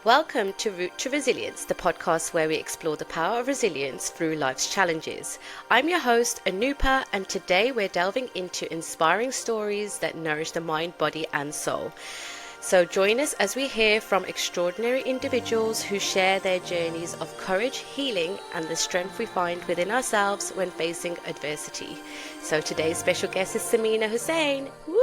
Welcome to Route to Resilience, the podcast where we explore the power of resilience through life's challenges. I'm your host, Anupa, and today we're delving into inspiring stories that nourish the mind, body, and soul. So join us as we hear from extraordinary individuals who share their journeys of courage, healing, and the strength we find within ourselves when facing adversity. So today's special guest is Samina Hussain. Woo!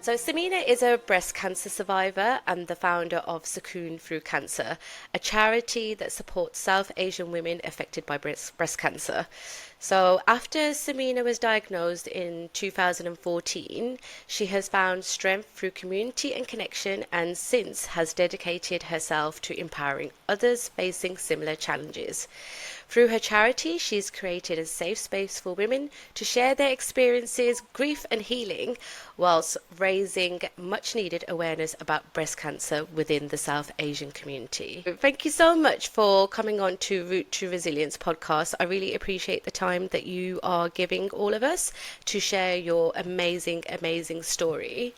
So Samina is a breast cancer survivor and the founder of Sakoon Through Cancer, a charity that supports South Asian women affected by breast cancer. So after Samina was diagnosed in 2014, she has found strength through community and connection, and since has dedicated herself to empowering others facing similar challenges. Through her charity, she's created a safe space for women to share their experiences, grief and healing, whilst raising much needed awareness about breast cancer within the South Asian community. Thank you so much for coming on to Route to Resilience podcast. I really appreciate the time that you are giving all of us to share your amazing story.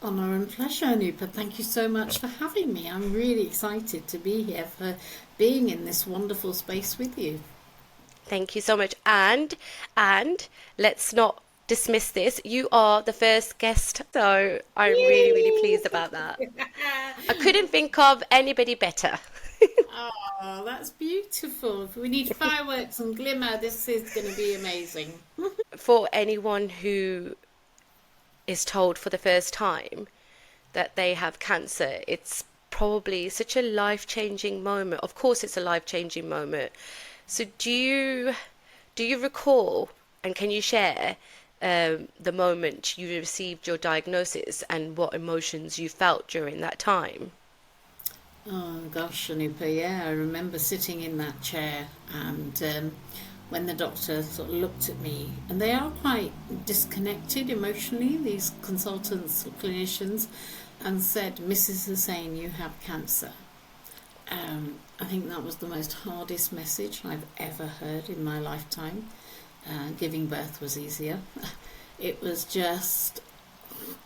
Honour and pleasure, Anupa. Thank you so much for having me. I'm really excited to be here, for being in this wonderful space with you. Thank you so much. And let's not dismiss this. You are the first guest, so I'm really pleased about that. I couldn't think of anybody better. Oh, that's beautiful. If we need fireworks and glimmer, this is going to be amazing. For anyone who is told for the first time that they have cancer, it's probably such a life-changing moment. Of course, it's a life-changing moment. So do you recall, and can you share the moment you received your diagnosis and what emotions you felt during that time? Oh gosh, Anupa, yeah, I remember sitting in that chair and when the doctor sort of looked at me, and they are quite disconnected emotionally, these consultants or clinicians, and said, "Mrs. Hussain, you have cancer." I think that was the most hardest message I've ever heard in my lifetime. Giving birth was easier. It was just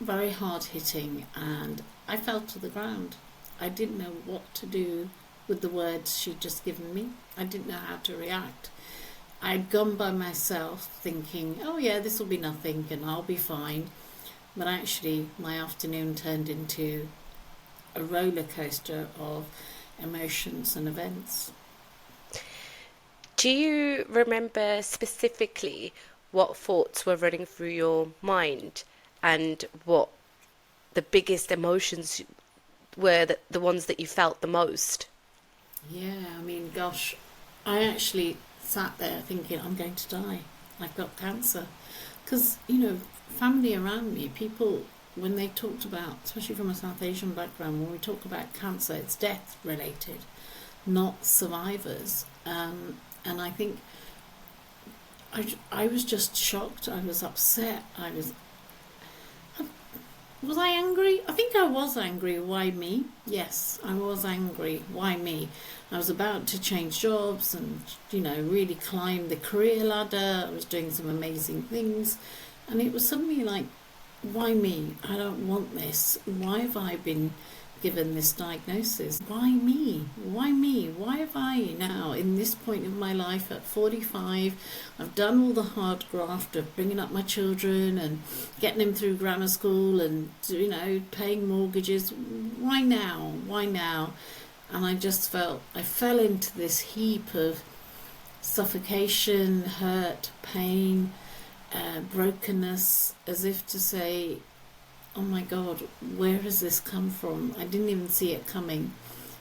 very hard hitting, and I fell to the ground. I didn't know what to do with the words she'd just given me. I didn't know how to react. I'd gone by myself thinking, oh yeah, this will be nothing and I'll be fine. But actually, my afternoon turned into a roller coaster of emotions and events. Do you remember specifically what thoughts were running through your mind and what the biggest emotions were, the ones that you felt the most? Yeah, I mean, gosh, I actually sat there thinking, I'm going to die. I've got cancer. Because, family around me, people, when they talked about, especially from a South Asian background, when we talk about cancer, it's death related, not survivors. And I think I was just shocked. I was upset. Was I angry? I think I was angry. Why me? Yes, I was angry. Why me? I was about to change jobs and, really climb the career ladder. I was doing some amazing things. And it was suddenly like, why me? I don't want this. Why have I been given this diagnosis? Why me? Why me? Why have I now, in this point of my life at 45, I've done all the hard graft of bringing up my children and getting them through grammar school and, paying mortgages. Why now? Why now? And I fell into this heap of suffocation, hurt, pain, brokenness, as if to say, oh my God, where has this come from? I didn't even see it coming.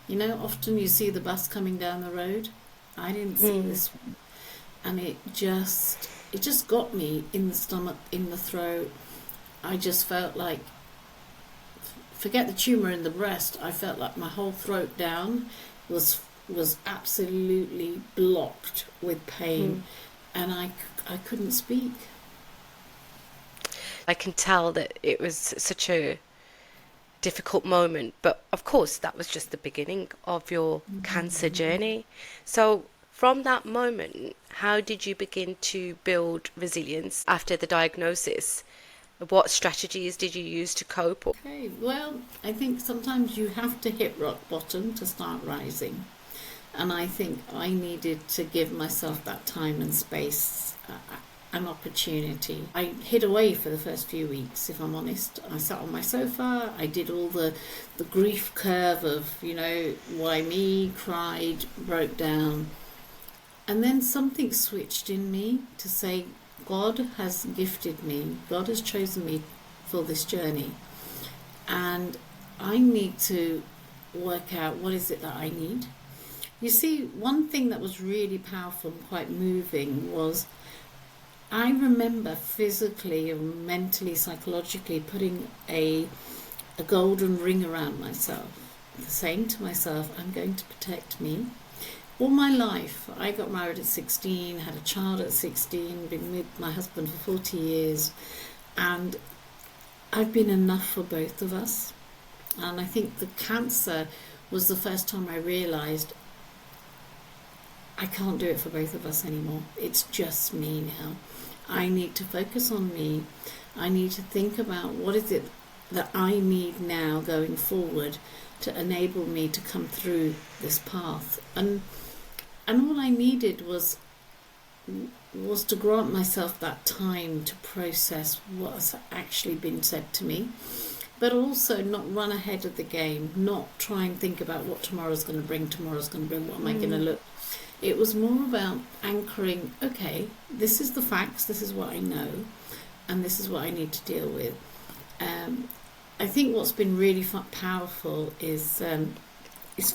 Often you see the bus coming down the road. I didn't see this one. And it just got me in the stomach, in the throat. I just felt like, forget the tumour in the breast, I felt like my whole throat down was absolutely blocked with pain. And I couldn't speak. I can tell that it was such a difficult moment, but of course that was just the beginning of your cancer journey. So from that moment, how did you begin to build resilience after the diagnosis? What strategies did you use to cope? Okay, well, I think sometimes you have to hit rock bottom to start rising. And I think I needed to give myself that time and space, an opportunity. I hid away for the first few weeks, if I'm honest. I sat on my sofa, I did all the grief curve of, why me, cried, broke down. And then something switched in me to say, God has gifted me, God has chosen me for this journey. And I need to work out what is it that I need. You see, one thing that was really powerful and quite moving was I remember physically and mentally, psychologically putting a golden ring around myself, saying to myself, I'm going to protect me. All my life, I got married at 16, had a child at 16, been with my husband for 40 years, and I've been enough for both of us. And I think the cancer was the first time I realised I can't do it for both of us anymore. It's just me now. I need to focus on me. I need to think about what is it that I need now going forward to enable me to come through this path. And all I needed was to grant myself that time to process what has actually been said to me, but also not run ahead of the game, not try and think about what tomorrow's going to bring, what am I going to look. It was more about anchoring, okay, this is the facts, this is what I know, and this is what I need to deal with. I think what's been really powerful is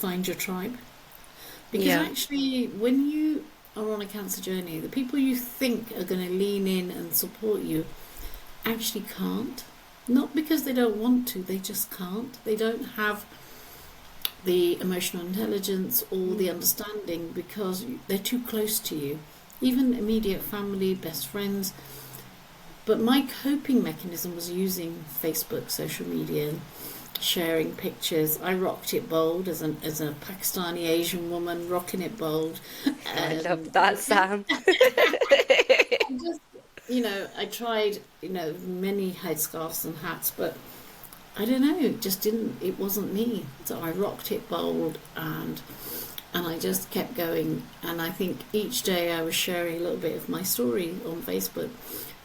find your tribe. Because actually, when you are on a cancer journey, the people you think are going to lean in and support you actually can't. Not because they don't want to, they just can't. They don't have the emotional intelligence or the understanding because they're too close to you. Even immediate family, best friends. But my coping mechanism was using Facebook, social media, sharing pictures. I rocked it bold as a Pakistani Asian woman, rocking it bold. I love that, Sam. Just, I tried, many headscarves and hats, but I don't know, it wasn't me. So I rocked it bold and I just kept going. And I think each day I was sharing a little bit of my story on Facebook.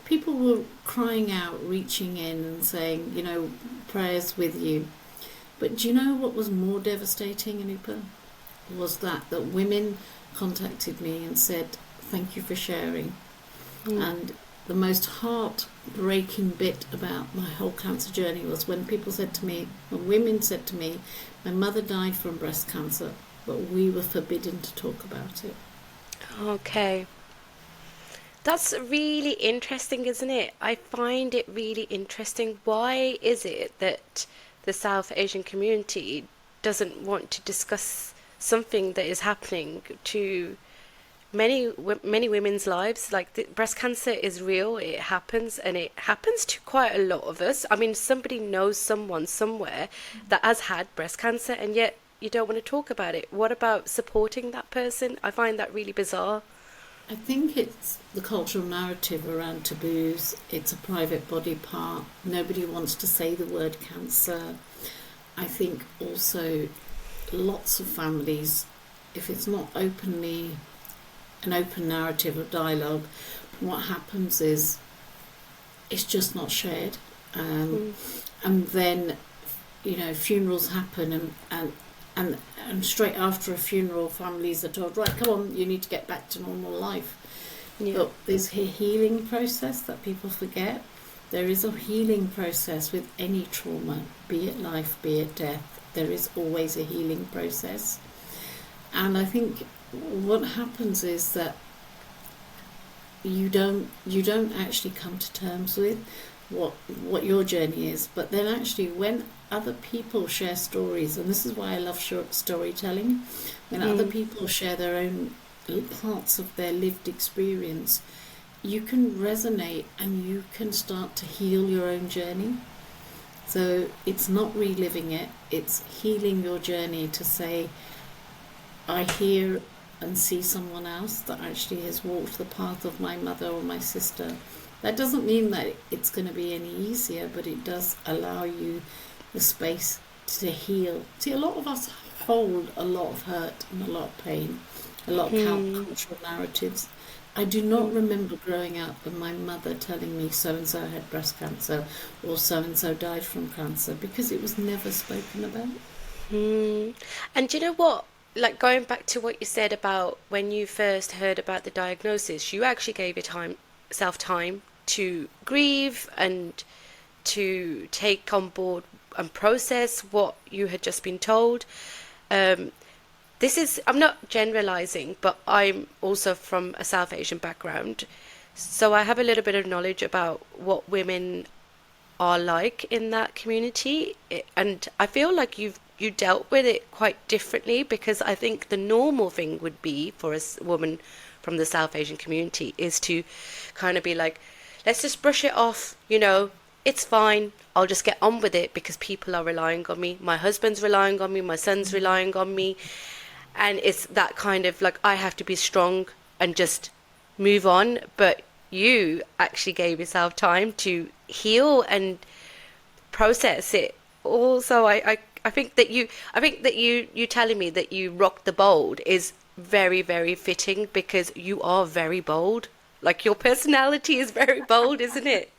People were crying out, reaching in and saying, prayers with you. But do you know what was more devastating, Anupa? Was that women contacted me and said, thank you for sharing. And the most heartbreaking bit about my whole cancer journey was when women said to me, my mother died from breast cancer, but we were forbidden to talk about it. Okay. That's really interesting, isn't it? I find it really interesting. Why is it that the South Asian community doesn't want to discuss something that is happening to many women's lives? Like, breast cancer is real, it happens, and it happens to quite a lot of us. I mean, somebody knows someone somewhere that has had breast cancer, and yet you don't want to talk about it. What about supporting that person? I find that really bizarre. I think it's the cultural narrative around taboos. It's a private body part. Nobody wants to say the word cancer. I think also lots of families, if it's not openly an open narrative of dialogue, what happens is it's just not shared. And then, funerals happen and straight after a funeral, families are told, right, come on, you need to get back to normal life. Yeah. But there's a healing process that people forget. There is a healing process with any trauma, be it life, be it death. There is always a healing process. And I think what happens is that you don't actually come to terms with what your journey is, but then actually when other people share stories, and this is why I love short storytelling, when other people share their own parts of their lived experience, you can resonate and you can start to heal your own journey. So it's not reliving it, it's healing your journey to say, I hear and see someone else that actually has walked the path of my mother or my sister, That doesn't mean that it's going to be any easier, but it does allow you the space to heal. See, a lot of us hold a lot of hurt and a lot of pain, a lot of cultural narratives. I do not remember growing up and my mother telling me so and so had breast cancer or so and so died from cancer, because it was never spoken about. Mm. And do you know what? Like going back to what you said about when you first heard about the diagnosis, you actually gave your self time to grieve and to take on board and process what you had just been told. Um, this is, I'm not generalizing, but I'm also from a South Asian background. So I have a little bit of knowledge about what women are like in that community. And I feel like you dealt with it quite differently, because I think the normal thing would be for a woman from the South Asian community is to kind of be like, let's just brush it off, it's fine. I'll just get on with it because people are relying on me. My husband's relying on me, my son's relying on me. And it's that kind of like, I have to be strong and just move on. But you actually gave yourself time to heal and process it. Also, I think that you telling me that you rock the bold is very, very fitting, because you are very bold. Like your personality is very bold, isn't it?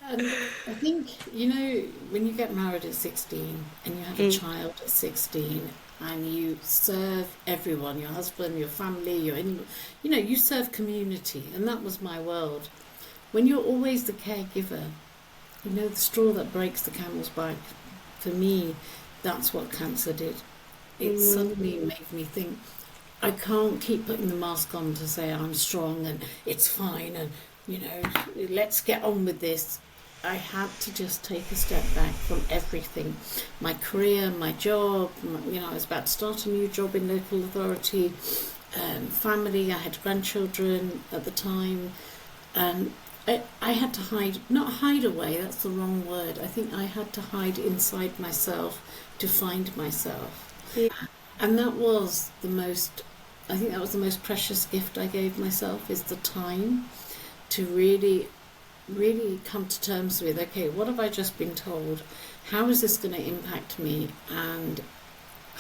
And I think, when you get married at 16 and you have a Mm. child at 16 and you serve everyone, your husband, your family, you serve community. And that was my world. When you're always the caregiver, the straw that breaks the camel's back, for me, that's what cancer did. It suddenly made me think, I can't keep putting the mask on to say I'm strong and it's fine and, let's get on with this. I had to just take a step back from everything. My career, my job, I was about to start a new job in local authority, family, I had grandchildren at the time, and I had to hide, not hide away, that's the wrong word. I think I had to hide inside myself to find myself. Yeah. And I think that was the most precious gift I gave myself, is the time to really, really come to terms with, okay, what have I just been told? How is this going to impact me? And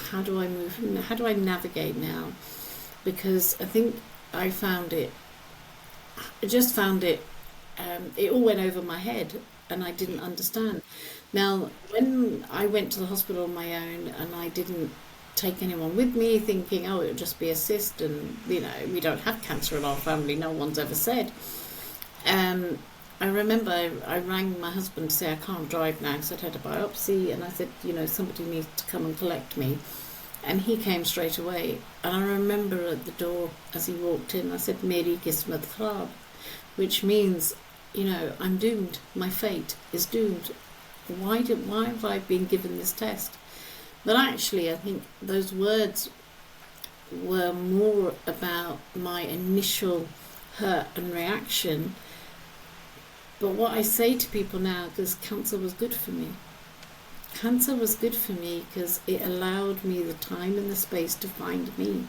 how do I move? How do I navigate now? Because I think I just found it, it all went over my head and I didn't understand. Now, when I went to the hospital on my own and I didn't take anyone with me, thinking, oh, it'll just be a cyst and, we don't have cancer in our family, no one's ever said. I remember I rang my husband to say I can't drive now because I'd had a biopsy, and I said, somebody needs to come and collect me. And he came straight away. And I remember at the door as he walked in, I said, Meri Kismat Kharab, which means, I'm doomed. My fate is doomed. Why have I been given this test? But actually, I think those words were more about my initial hurt and reaction. But what I say to people now, because cancer was good for me. Cancer was good for me because it allowed me the time and the space to find me,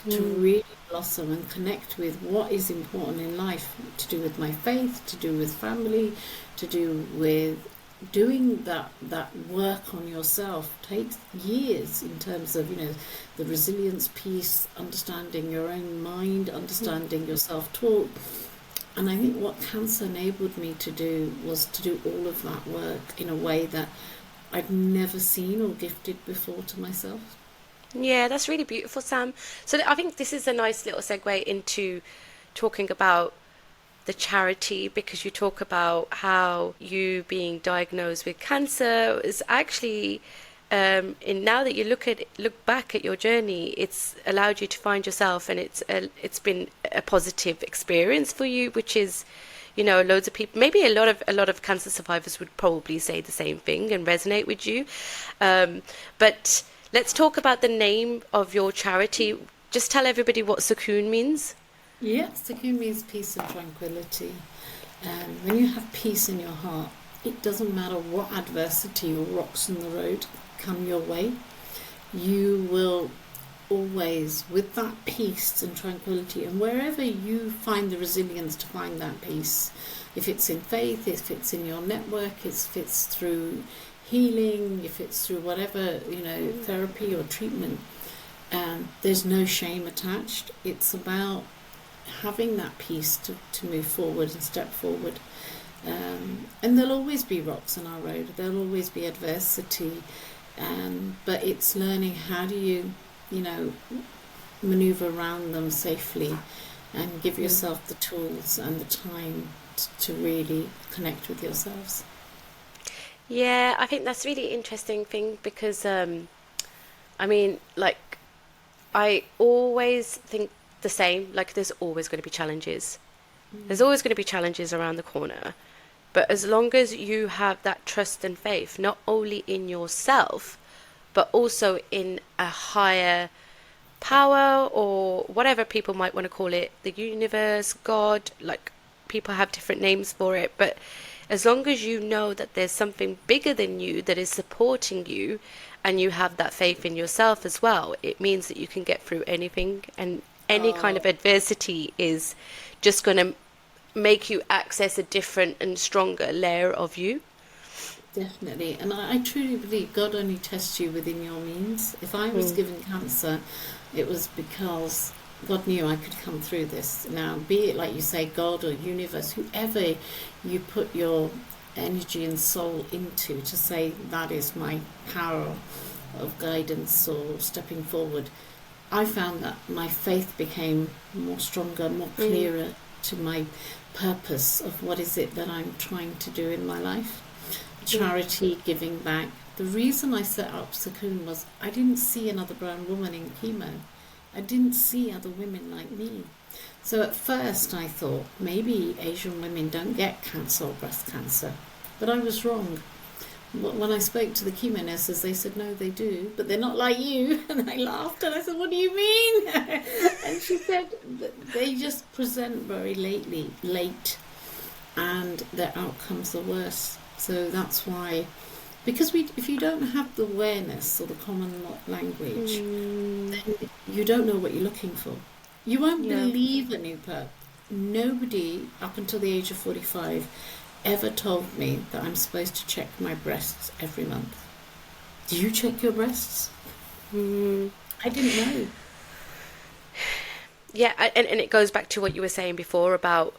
to really blossom and connect with what is important in life, to do with my faith, to do with family, to do with doing that work on yourself. Takes years in terms of, the resilience piece, understanding your own mind, understanding your self-talk. And I think what cancer enabled me to do was to do all of that work in a way that I'd never seen or gifted before to myself. Yeah, that's really beautiful, Sam. So I think this is a nice little segue into talking about the charity, because you talk about how you being diagnosed with cancer is actually, in now that you look back at your journey, it's allowed you to find yourself, and it's been a positive experience for you, which is, loads of people, maybe a lot of cancer survivors would probably say the same thing and resonate with you. But let's talk about the name of your charity. Just tell everybody what Sakoon means. Yeah, Sakoon means peace and tranquility. When you have peace in your heart, it doesn't matter what adversity or rocks in the road come your way. You will always with that peace and tranquility, and wherever you find the resilience to find that peace, if it's in faith, if it's in your network, if it's through healing, if it's through whatever, therapy or treatment, there's no shame attached. It's about having that peace to move forward and step forward. And there'll always be rocks on our road, there'll always be adversity, but it's learning how do you maneuver around them safely and give yourself the tools and the time to really connect with yourselves. Yeah, I think that's really interesting thing because like I always think the same, like there's always going to be challenges. There's always going to be challenges around the corner. But as long as you have that trust and faith, not only in yourself, but also in a higher power or whatever people might want to call it, the universe, God, like people have different names for it. But as long as you know that there's something bigger than you that is supporting you and you have that faith in yourself as well, it means that you can get through anything, and any kind of adversity is just going to make you access a different and stronger layer of you. Definitely. And I truly believe God only tests you within your means. If I was given cancer, it was because God knew I could come through this. Now, be it like you say, God or universe, whoever you put your energy and soul into to say that is my power of guidance or stepping forward, I found that my faith became more stronger, more clearer to my purpose of what is it that I'm trying to do in my life. Charity, giving back. The reason I set up Sakoon was I didn't see another brown woman in chemo. I didn't see other women like me. So at first I thought maybe Asian women don't get cancer or breast cancer. But I was wrong. When I spoke to the chemo nurses, they said, no, they do, but they're not like you. And I laughed and I said, what do you mean? And she said, they just present very late, and their outcomes are worse. So that's why, because if you don't have the awareness or the common language, then you don't know what you're looking for. You won't believe a new person. Nobody up until the age of 45 ever told me that I'm supposed to check my breasts every month. Do you check your breasts? I didn't know. Yeah, and it goes back to what you were saying before about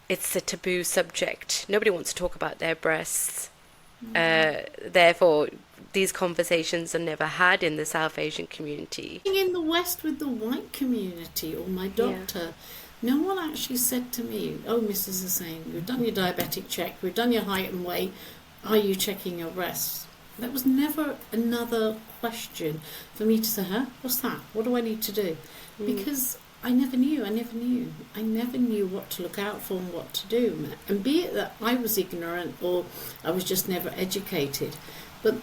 it's a taboo subject. Nobody wants to talk about their breasts. Therefore, these conversations are never had in the South Asian community. In the West with the white community or my doctor, no one actually said to me, oh, Mrs. Hussain, we've done your diabetic check, we've done your height and weight, are you checking your breasts? That was never another question for me to say, what's that? What do I need to do? Because I never knew what to look out for and what to do. And be it that I was ignorant or I was just never educated, but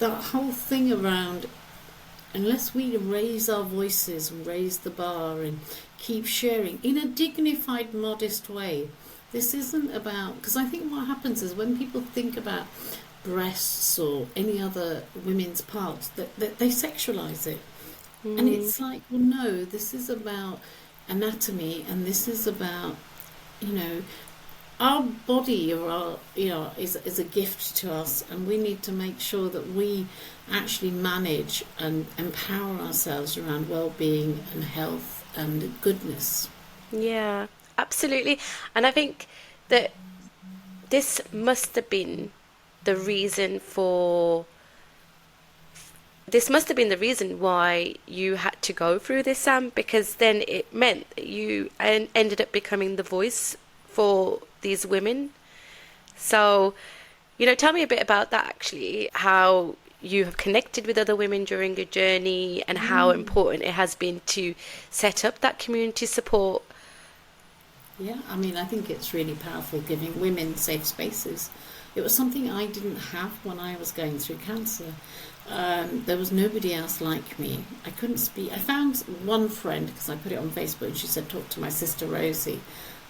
that whole thing around, unless we raise our voices and raise the bar and keep sharing in a dignified, modest way, this isn't about, because I think what happens is when people think about breasts or any other women's parts, that they sexualize it. And it's like, well, no, this is about anatomy, and this is about, our body or our, is a gift to us, and we need to make sure that we actually manage and empower ourselves around well-being and health and goodness. Yeah, absolutely. And I think that this must have been the reason why you had to go through this, Sam, because then it meant that you ended up becoming the voice for these women. So, tell me a bit about that, actually, how you have connected with other women during your journey and how important it has been to set up that community support. Yeah, I think it's really powerful giving women safe spaces. It was something I didn't have when I was going through cancer. There was nobody else like me. I couldn't speak. I found one friend because I put it on Facebook and she said, talk to my sister Rosie.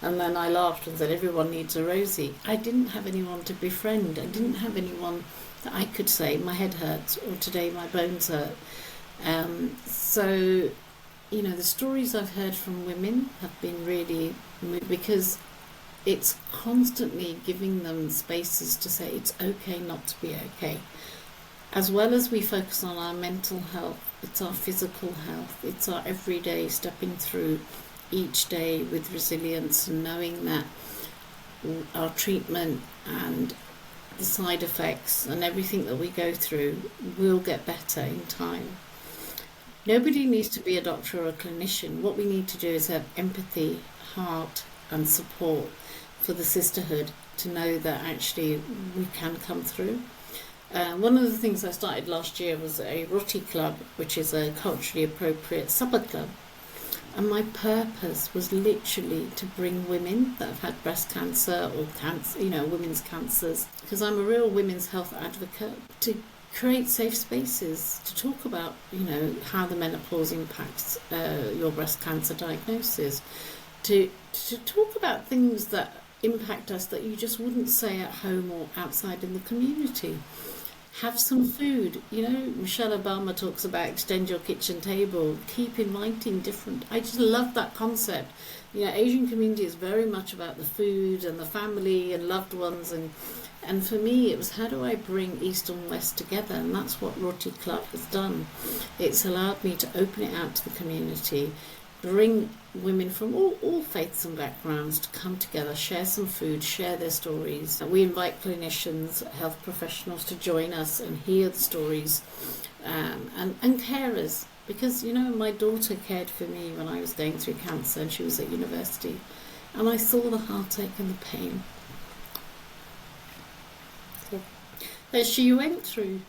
And then I laughed and said, everyone needs a Rosie. I didn't have anyone to befriend. I didn't have anyone that I could say, my head hurts, or today my bones hurt. So, the stories I've heard from women have been really because it's constantly giving them spaces to say it's okay not to be okay. As well as we focus on our mental health, it's our physical health, it's our everyday stepping through each day with resilience and knowing that our treatment and the side effects and everything that we go through will get better in time. Nobody needs to be a doctor or a clinician. What we need to do is have empathy, heart, and support for the sisterhood to know that actually we can come through. One of the things I started last year was a Roti Club, which is a culturally appropriate supper club. And my purpose was literally to bring women that have had breast cancer or cancer, women's cancers, because I'm a real women's health advocate, to create safe spaces to talk about, how the menopause impacts your breast cancer diagnosis, to talk about things that impact us that you just wouldn't say at home or outside in the community. Have some food. Michelle Obama talks about extend your kitchen table, keep inviting different. I just love that concept. Asian community is very much about the food and the family and loved ones, and for me it was how do I bring East and West together, and that's what Roti Club has done. It's allowed me to open it out to the community, bring women from all faiths and backgrounds to come together, share some food, share their stories. We invite clinicians, health professionals to join us and hear the stories, and carers, because my daughter cared for me when I was going through cancer and she was at university, and I saw the heartache and the pain that she went through.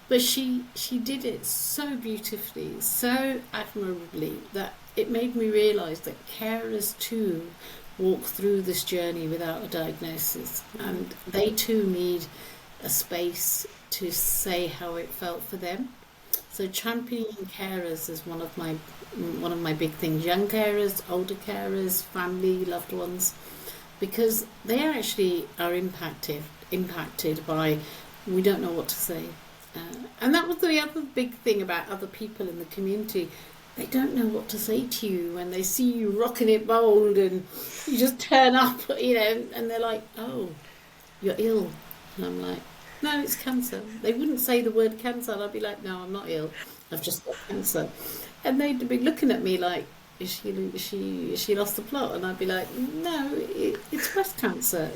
But she did it so beautifully, so admirably, that it made me realise that carers too walk through this journey without a diagnosis, and they too need a space to say how it felt for them. So championing carers is one of my big things. Young carers, older carers, family, loved ones, because they actually are impacted by we don't know what to say. And that was the other big thing about other people in the community. They don't know what to say to you when they see you rocking it bold and you just turn up, and they're like, oh, you're ill. And I'm like, no, it's cancer. They wouldn't say the word cancer, and I'd be like, no, I'm not ill. I've just got cancer. And they'd be looking at me like, is she lost the plot? And I'd be like, no, it's breast cancer,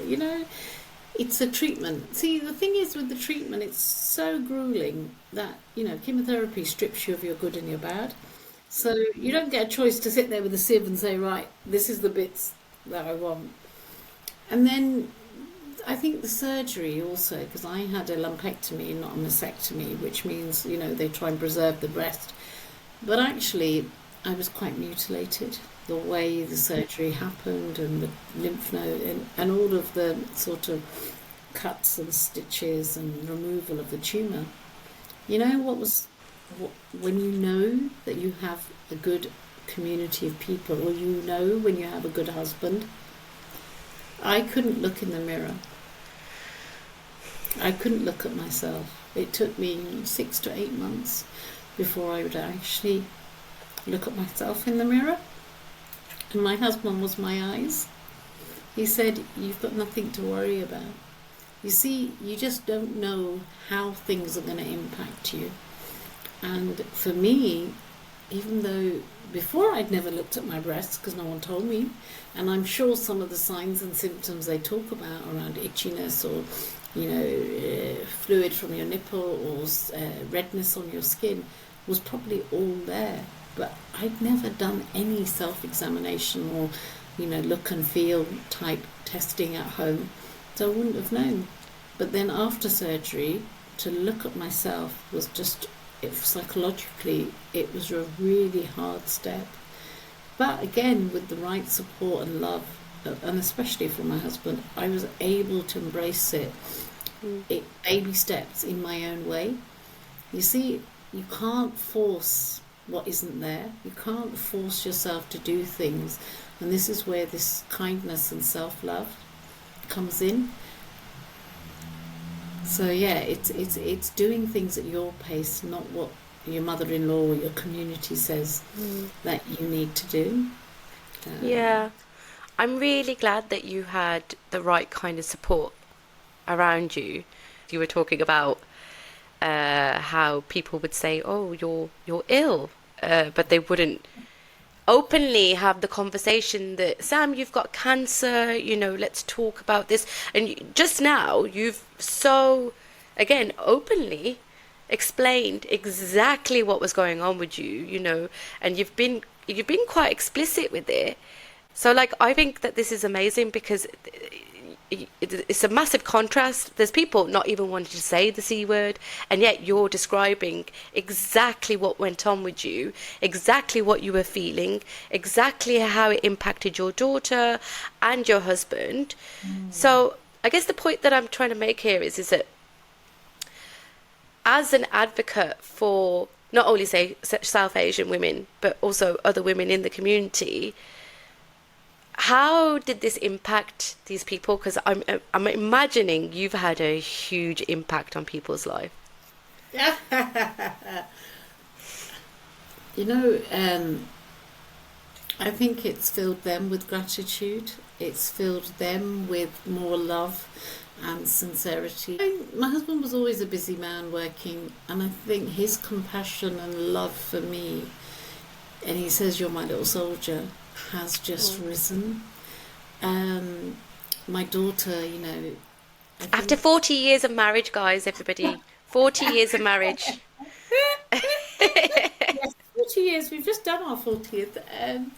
It's a treatment. See, the thing is with the treatment, it's so grueling that, chemotherapy strips you of your good and your bad. So you don't get a choice to sit there with a sieve and say, right, this is the bits that I want. And then I think the surgery also, because I had a lumpectomy, not a mastectomy, which means, they try and preserve the breast. But actually, I was quite mutilated. The way the surgery happened and the lymph node and all of the sort of cuts and stitches and removal of the tumour. When you know that you have a good community of people, or when you have a good husband, I couldn't look in the mirror. I couldn't look at myself. It took me 6 to 8 months before I would actually look at myself in the mirror. And my husband was my eyes. He said, you've got nothing to worry about. You see, you just don't know how things are going to impact you. And for me, even though before I'd never looked at my breasts because no one told me, and I'm sure some of the signs and symptoms they talk about around itchiness or, fluid from your nipple or redness on your skin was probably all there. But I'd never done any self-examination or, look and feel type testing at home, so I wouldn't have known. But then after surgery, to look at myself was just, psychologically, it was a really hard step. But again, with the right support and love, and especially from my husband, I was able to embrace it. Baby steps in my own way. You see, you can't force what isn't there. You can't force yourself to do things, and this is where this kindness and self-love comes in. So yeah, it's doing things at your pace, not what your mother-in-law or your community says that you need to do. Um, Yeah. I'm really glad that you had the right kind of support around you. You were talking about how people would say, "Oh, you're ill," but they wouldn't openly have the conversation that, Sam, you've got cancer, let's talk about this. And just now, you've so, again, openly explained exactly what was going on with you, and you've been quite explicit with it. So, like, I think that this is amazing because it's a massive contrast. There's people not even wanting to say the C word, and yet you're describing exactly what went on with you, exactly what you were feeling, exactly how it impacted your daughter and your husband. So, I guess the point that I'm trying to make here is that as an advocate for not only say South Asian women, but also other women in the community, how did this impact these people? Because I'm imagining you've had a huge impact on people's life. you know, um, I think it's filled them with gratitude. It's filled them with more love and sincerity. My husband was always a busy man working, and I think his compassion and love for me, and he says, "You're my little soldier," has just risen. Um, my daughter, I After think 40 years of marriage, guys, everybody, 40 years of marriage. yes, 40 years, we've just done our 40th. And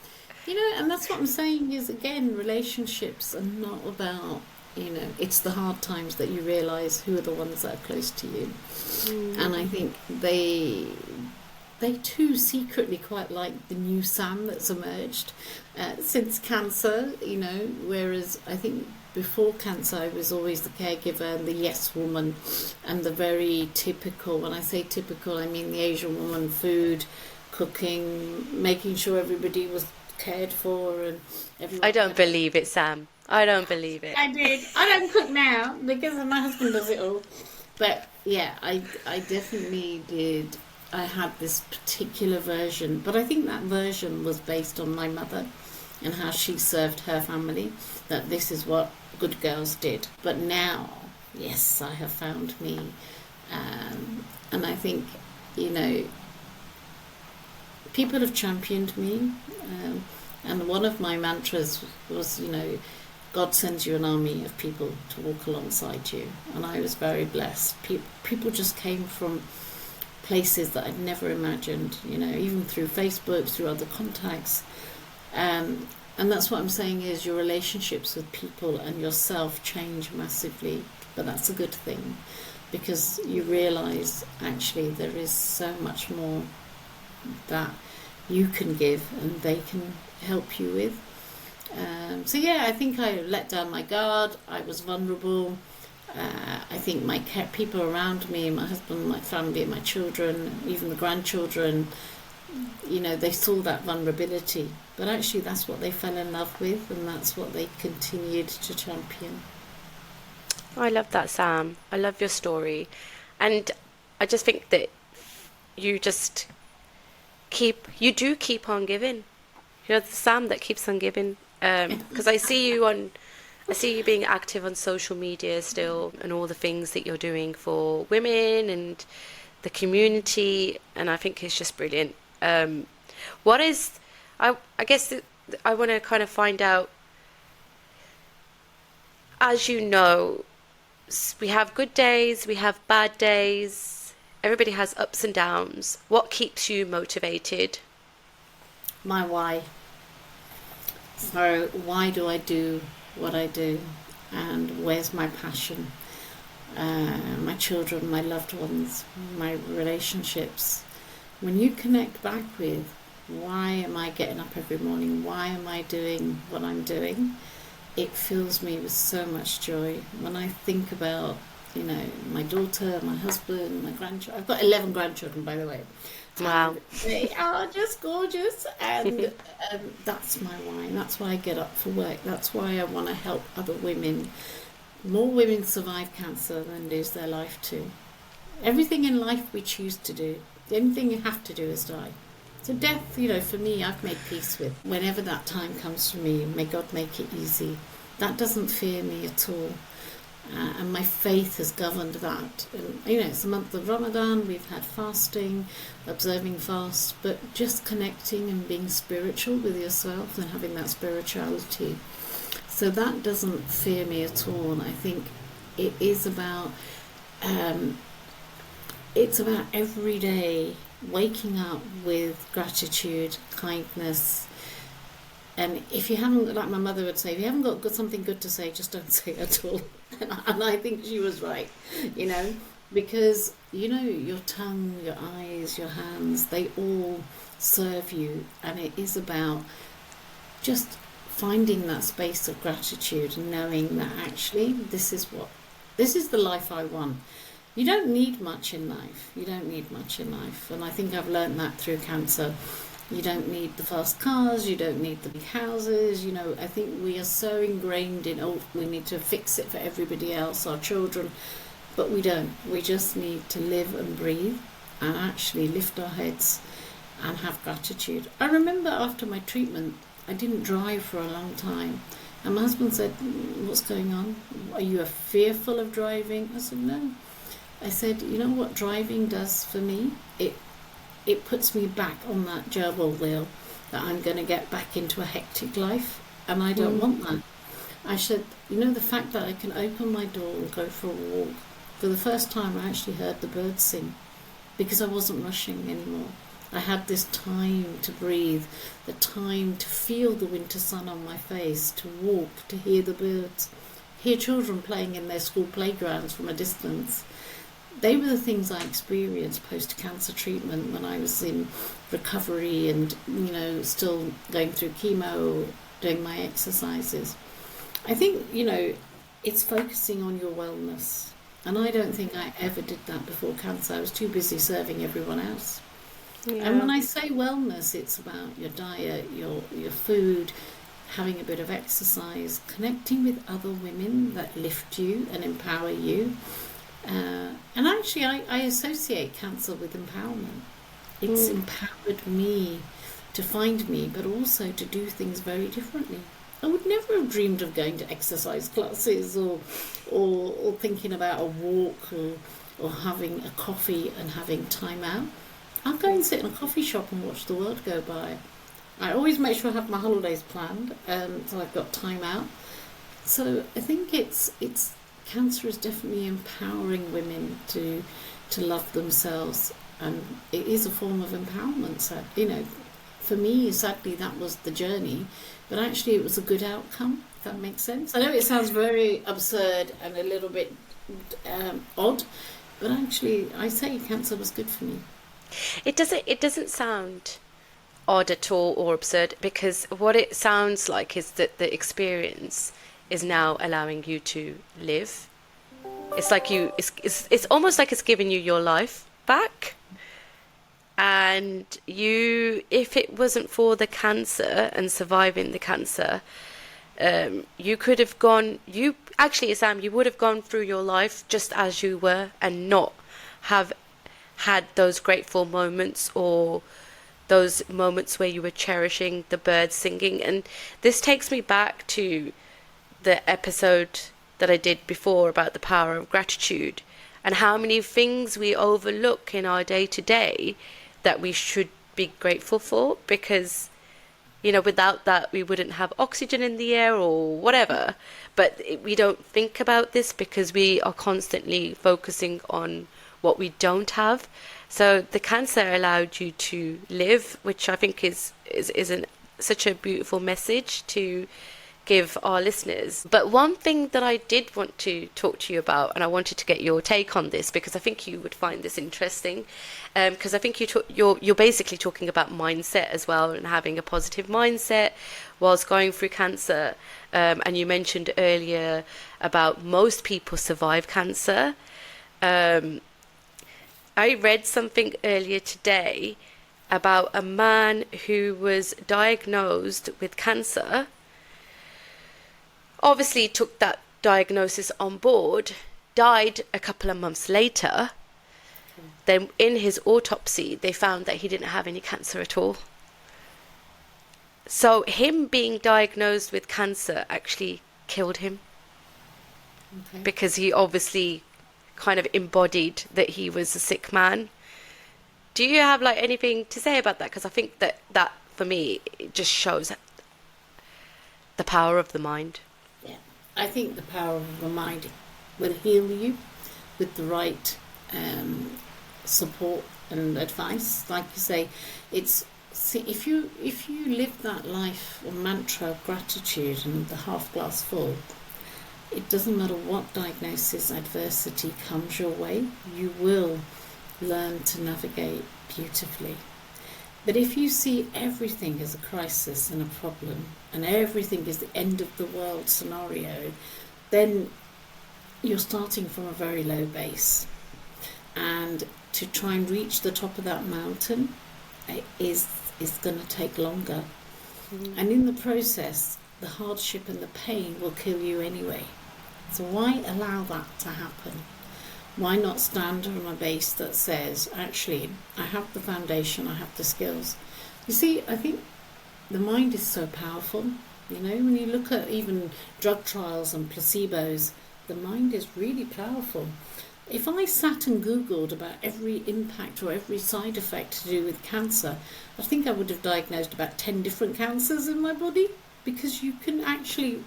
that's what I'm saying is, again, relationships are not about, it's the hard times that you realise who are the ones that are close to you. And I think they too secretly quite like the new Sam that's emerged since cancer, whereas I think before cancer I was always the caregiver and the yes woman and the very typical, when I say typical I mean the Asian woman, food, cooking, making sure everybody was cared for and everyone I don't had. believe it, Sam. I don't believe it. I did. I don't cook now because my husband does it all. But yeah, I definitely did. I had this particular version, but I think that version was based on my mother and how she served her family, that this is what good girls did. But now, yes, I have found me. And I think, people have championed me. And one of my mantras was, God sends you an army of people to walk alongside you. And I was very blessed. People just came from places that I'd never imagined, even through Facebook, through other contacts. And that's what I'm saying is your relationships with people and yourself change massively. But that's a good thing because you realise actually there is so much more that you can give and they can help you with. So yeah, I think I let down my guard. I was vulnerable. I think my people around me, my husband, my family, my children, even the grandchildren, they saw that vulnerability. But actually that's what they fell in love with and that's what they continued to champion. I love that, Sam. I love your story. And I just think that you just keep on giving. You're the Sam that keeps on giving. Because I see you being active on social media still and all the things that you're doing for women and the community, and I think it's just brilliant. What is, I guess I want to kind of find out, as you know, we have good days, we have bad days, everybody has ups and downs. What keeps you motivated? My why. So why do I do what I do and where's my passion? My children, my loved ones, my relationships. When you connect back with why am I getting up every morning, why am I doing what I'm doing, it fills me with so much joy. When I think about, my daughter, my husband, my grandchildren. I've got 11 grandchildren, by the way. Wow. They are just gorgeous, and that's my why. And that's why I get up for work. That's why I want to help other women More women survive cancer than lose their life to. Everything in life we choose to do. The only thing you have to do is die. So death, for me, I've made peace with. Whenever that time comes for me, may God make it easy. That doesn't fear me at all. And my faith has governed that. And, it's the month of Ramadan, we've had fasting, observing fast, but just connecting and being spiritual with yourself and having that spirituality. So that doesn't fear me at all. And I think it is about, it's about every day waking up with gratitude, kindness. And if you haven't, like my mother would say, if you haven't got something good to say, just don't say it at all. And I think she was right, because, your tongue, your eyes, your hands, they all serve you. And it is about just finding that space of gratitude and knowing that actually this is the life I want. You don't need much in life. And I think I've learned that through cancer. You don't need the fast cars, you don't need the big houses, I think we are so ingrained in, we need to fix it for everybody else, our children, but we don't. We just need to live and breathe and actually lift our heads and have gratitude. I remember after my treatment, I didn't drive for a long time, and my husband said, what's going on? Are you fearful of driving? I said, no. I said, you know what driving does for me? It puts me back on that gerbil wheel that I'm going to get back into a hectic life, and I don't want that. I said, the fact that I can open my door and go for a walk, for the first time I actually heard the birds sing, because I wasn't rushing anymore. I had this time to breathe, the time to feel the winter sun on my face, to walk, to hear the birds, hear children playing in their school playgrounds from a distance. They were the things I experienced post-cancer treatment when I was in recovery and, still going through chemo, doing my exercises. I think, it's focusing on your wellness. And I don't think I ever did that before cancer. I was too busy serving everyone else. Yeah. And when I say wellness, it's about your diet, your food, having a bit of exercise, connecting with other women that lift you and empower you. And actually, I associate cancer with empowerment. It's empowered me to find me, but also to do things very differently. I would never have dreamed of going to exercise classes or thinking about a walk or having a coffee and having time out. I'll go and sit in a coffee shop and watch the world go by. I always make sure I have my holidays planned, so I've got time out. So I think it's cancer is definitely empowering women to love themselves, and it is a form of empowerment. So, for me, sadly, that was the journey, but actually it was a good outcome, if that makes sense. I know it sounds very absurd and a little bit odd, but actually I say cancer was good for me. It doesn't sound odd at all or absurd, because what it sounds like is that the experience is now allowing you to live. It's like it's almost like it's giving you your life back. And if it wasn't for the cancer and surviving the cancer, you could have Isam, you would have gone through your life just as you were and not have had those grateful moments or those moments where you were cherishing the birds singing. And this takes me back to the episode that I did before about the power of gratitude and how many things we overlook in our day-to-day that we should be grateful for, because without that we wouldn't have oxygen in the air or whatever. But we don't think about this because we are constantly focusing on what we don't have. So the cancer allowed you to live, which I think is such a beautiful message to give our listeners. But one thing that I did want to talk to you about, and I wanted to get your take on this because I think you would find this interesting, because I think you're basically talking about mindset as well, and having a positive mindset whilst going through cancer. And you mentioned earlier about most people survive cancer. I read something earlier today about a man who was diagnosed with cancer. Obviously took that diagnosis on board, died a couple of months later. Then in his autopsy, they found that he didn't have any cancer at all. So him being diagnosed with cancer actually killed him, Okay. because he obviously kind of embodied that he was a sick man. Do you have like anything to say about that? Because I think that for me, it just shows the power of the mind. Yeah. I think the power of the mind will heal you with the right support and advice. Like you say, it's if you live that life or mantra of gratitude and the half glass full, it doesn't matter what diagnosis, adversity comes your way, you will learn to navigate beautifully. But if you see everything as a crisis and a problem, and everything is the end of the world scenario, then you're starting from a very low base. And to try and reach the top of that mountain is going to take longer. And in the process, the hardship and the pain will kill you anyway. So why allow that to happen? Why not stand on a base that says, actually, I have the foundation, I have the skills. You see, I think the mind is so powerful. You know, when you look at even drug trials and placebos, the mind is really powerful. If I sat and Googled about every impact or every side effect to do with cancer, I think I would have diagnosed about 10 different cancers in my body, because you can actually,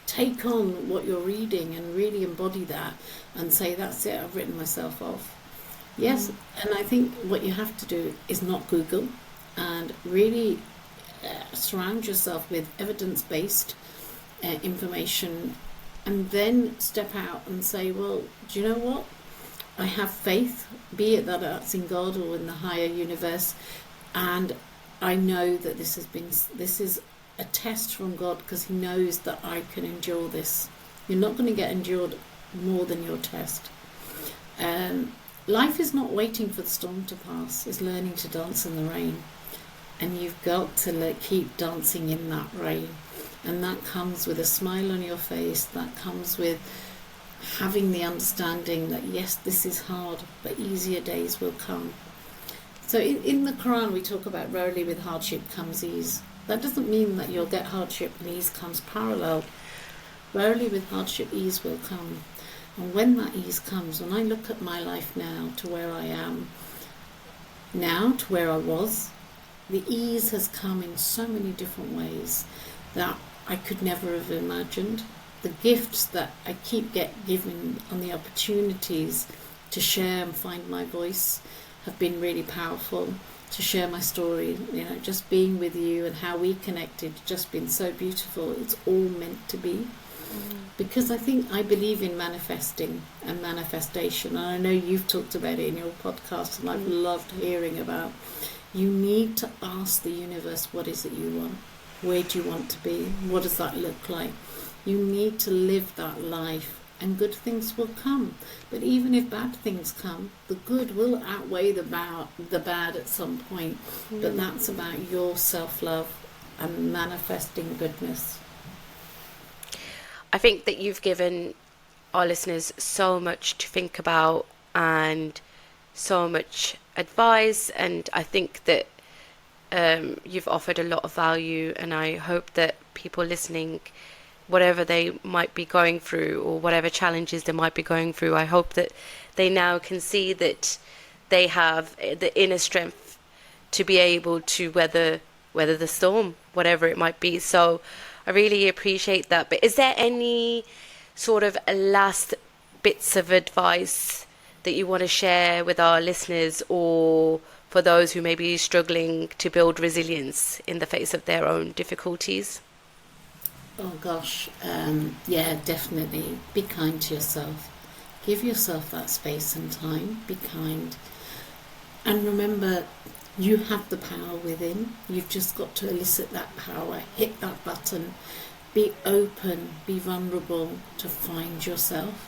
take on what you're reading and really embody that and say, that's it, I've written myself off. Yes, and I think what you have to do is not Google, and really surround yourself with evidence-based information, and then step out and say, well, do you know what? I have faith, be it that it's in God or in the higher universe, and I know that this is a test from God, because He knows that I can endure this. You're not going to get endured more than your test. Life is not waiting for the storm to pass, it's learning to dance in the rain. And you've got to keep dancing in that rain. And that comes with a smile on your face, that comes with having the understanding that yes, this is hard, but easier days will come. So in the Quran we talk about rarely with hardship comes ease. That doesn't mean that you'll get hardship and ease comes parallel. Rarely with hardship, ease will come. And when that ease comes, when I look at my life now to where I am, now to where I was, the ease has come in so many different ways that I could never have imagined. The gifts that I keep given on the opportunities to share and find my voice have been really powerful. To share my story, just being with you and how we connected, just been so beautiful. It's all meant to be. Because I believe in manifesting and manifestation, and I know you've talked about it in your podcast, and I've loved hearing about. You need to ask the universe, what is it you want? Where do you want to be? What does that look like? You need to live that life, and good things will come. But even if bad things come, the good will outweigh the bad at some point. But that's about your self-love and manifesting goodness. I think that you've given our listeners so much to think about and so much advice, and I think that you've offered a lot of value, and I hope that people listening, whatever they might be going through or whatever challenges they might be going through, I hope that they now can see that they have the inner strength to be able to weather the storm, whatever it might be. So I really appreciate that. But is there any sort of last bits of advice that you want to share with our listeners, or for those who may be struggling to build resilience in the face of their own difficulties? Oh gosh, yeah, definitely. Be kind to yourself. Give yourself that space and time. Be kind. And remember, you have the power within. You've just got to elicit that power. Hit that button. Be open. Be vulnerable to find yourself.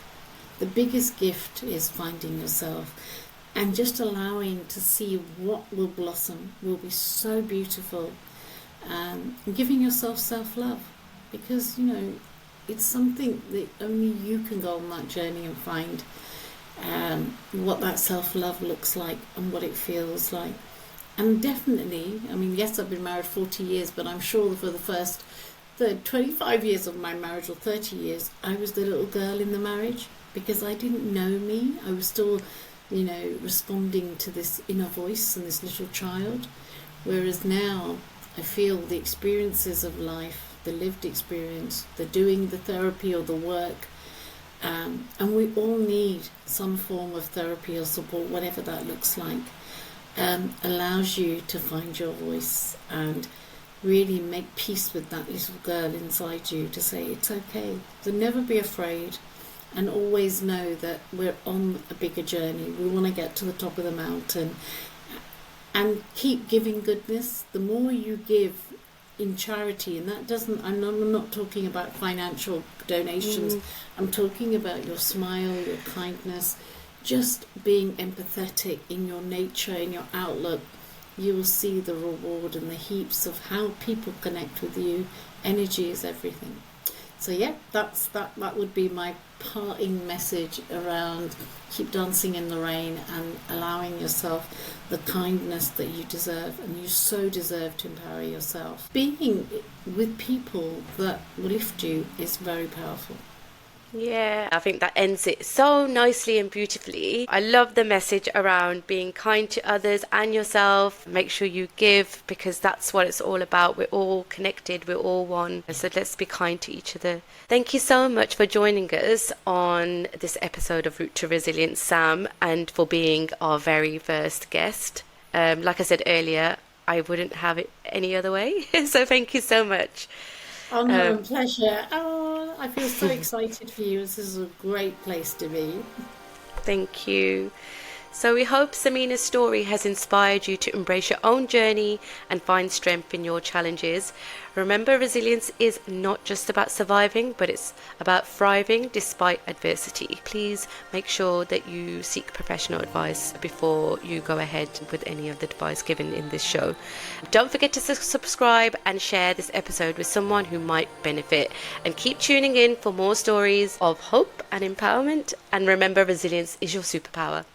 The biggest gift is finding yourself. And just allowing to see what will blossom will be so beautiful. Giving yourself self-love. Because, it's something that only you can go on that journey and find what that self-love looks like and what it feels like. And definitely, I mean, yes, I've been married 40 years, but I'm sure for the 25 years of my marriage, or 30 years, I was the little girl in the marriage, because I didn't know me. I was still, responding to this inner voice and this little child. Whereas now, I feel the experiences of life, the lived experience, the doing the therapy or the work, and we all need some form of therapy or support, whatever that looks like, allows you to find your voice and really make peace with that little girl inside you, to say it's okay. So never be afraid, and always know that we're on a bigger journey. We want to get to the top of the mountain, and keep giving goodness. The more you give in charity, and that doesn't, I'm not talking about financial donations, I'm talking about your smile, your kindness, just being empathetic in your nature, in your outlook. You will see the reward and the heaps of how people connect with you. Energy is everything. So yeah, that would be my parting message around keep dancing in the rain and allowing yourself the kindness that you deserve, and you so deserve to empower yourself. Being with people that will lift you is very powerful. Yeah, I think that ends it so nicely and beautifully. I love the message around being kind to others and yourself. Make sure you give, because that's what it's all about. We're all connected, we're all one. So let's be kind to each other. Thank you so much for joining us on this episode of Route to Resilience, Sam, and for being our very first guest. Like I said earlier, I wouldn't have it any other way. So thank you so much. Oh no, pleasure. Oh, I feel so excited for you. This is a great place to be. Thank you. So we hope Samina's story has inspired you to embrace your own journey and find strength in your challenges. Remember, resilience is not just about surviving, but it's about thriving despite adversity. Please make sure that you seek professional advice before you go ahead with any of the advice given in this show. Don't forget to subscribe and share this episode with someone who might benefit. And keep tuning in for more stories of hope and empowerment. And remember, resilience is your superpower.